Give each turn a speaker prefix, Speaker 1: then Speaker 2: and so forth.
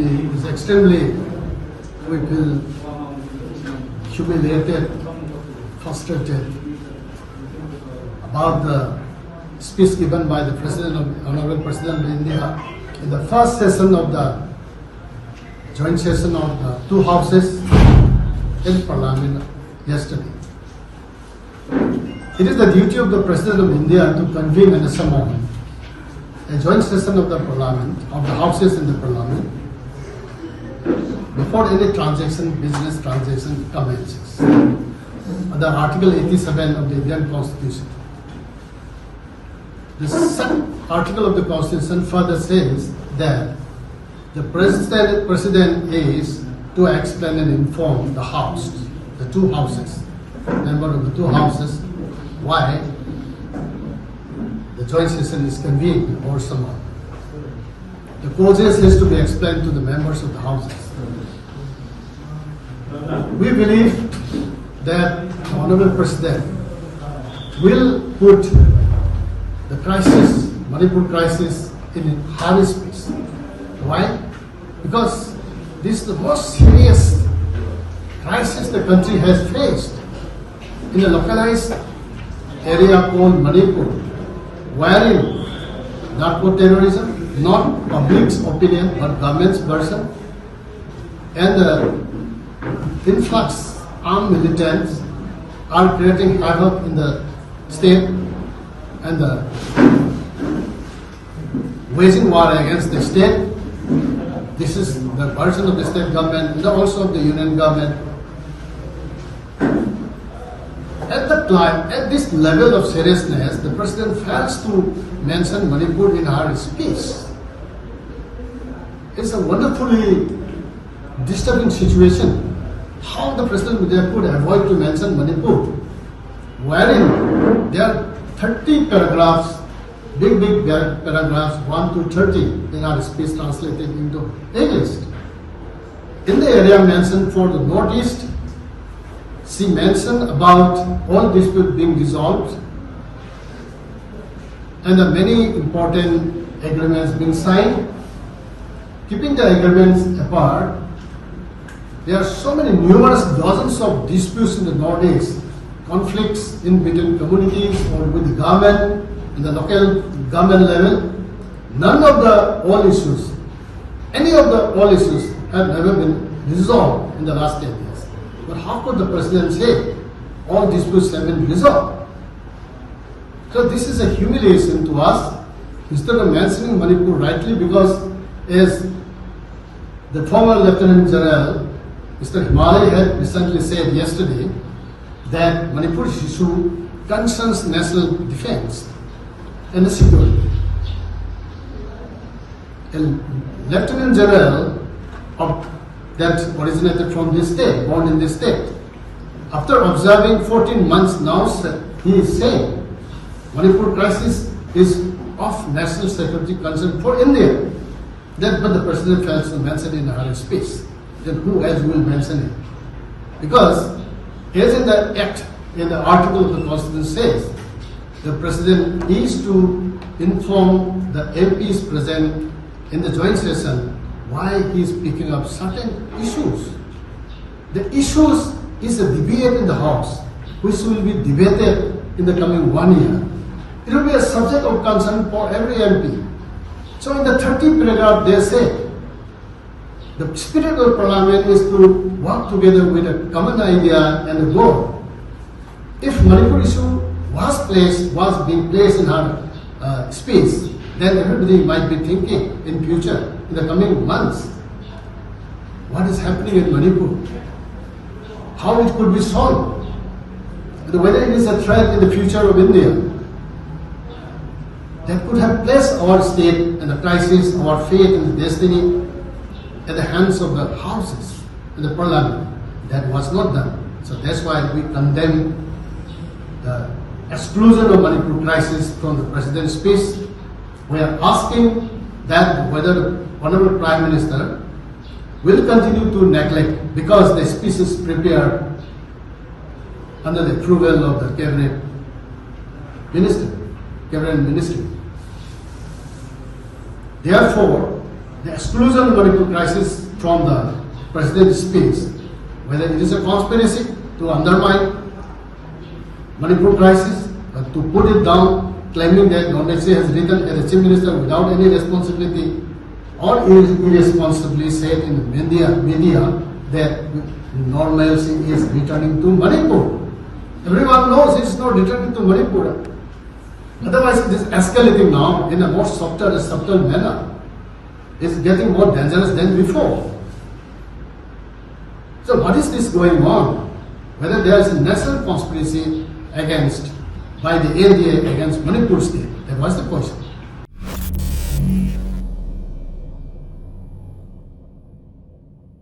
Speaker 1: committee is extremely, we feel, humiliated, frustrated about the speech given by the Honorable President of India in the first session of the joint session of the two houses in Parliament yesterday. It is the duty of the President of India to convene and summon a joint session of the Parliament, of the houses in the Parliament, before any transaction, business transaction commences. Under Article 87 of the Indian Constitution. The second article of the Constitution further says that the President is to explain and inform the House, the two houses, member of the two houses, why the joint session is convened or summoned. The causes has to be explained to the members of the houses. We believe that the Honorable President will put the crisis, Manipur crisis, in high space. Why? Because this is the most serious crisis the country has faced in a localized area called Manipur, wherein narco-terrorism, not public's opinion but government's version, and the influx armed militants are creating havoc in the state and waging war against the state. This is the version of the state government and also of the union government. At this level of seriousness, the President fails to mention Manipur in her speech. It's a wonderfully disturbing situation. How the President could avoid to mention Manipur, wherein there are 30 paragraphs, big paragraphs, 1 to 30 in our speech translated into English. In the area mentioned for the Northeast, she mentioned about all disputes being resolved and the many important agreements being signed. Keeping the agreements apart, there are so many numerous dozens of disputes in the Northeast, conflicts in between communities or with the government in the local government level. None of the all issues, any of the all issues have never been resolved in the last 10 years. But how could the President say all disputes have been resolved? So this is a humiliation to us. Instead of mentioning Manipur rightly, because as the former Lieutenant General Mr. Himalay had recently said yesterday that Manipur's issue concerns national defense and security. A Lieutenant General that originated from this state, born in this state, after observing 14 months now, he is saying Manipur crisis is of national security concern for India. But the President fails to mention in her speech. Then who else will mention it? Because as in the act, in the article of the Constitution says, the President is to inform the MPs present in the joint session why he is picking up certain issues. The issues is a debate in the House, which will be debated in the coming 1 year. It will be a subject of concern for every MP. So in the 30th paragraph they say, the spirit of Parliament is to work together with a common idea and a goal. If Manipur issue was being placed in her speech, then everybody might be thinking in future, in the coming months, what is happening in Manipur? How it could be solved? Whether it is a threat in the future of India that could have placed our state and the crisis, our fate and the destiny at the hands of the houses in the Parliament. That was not done. So that's why we condemn the exclusion of Manipur crisis from the President's speech. We are asking that whether the Honorable Prime Minister will continue to neglect, because the speech is prepared under the approval of the Cabinet Ministry. Therefore, the exclusion of Manipur crisis from the President's speech, whether it is a conspiracy to undermine Manipur crisis, to put it down, claiming that Nonetsi has written as a Chief Minister without any responsibility, or irresponsibly said in the media that normalcy is returning to Manipur. Everyone knows it's not returning to Manipur. Otherwise, it is escalating now in a more subtle manner. It's getting more dangerous than before. So what is this going on? Whether there is a national conspiracy by the NDA against Manipur state, that was the question.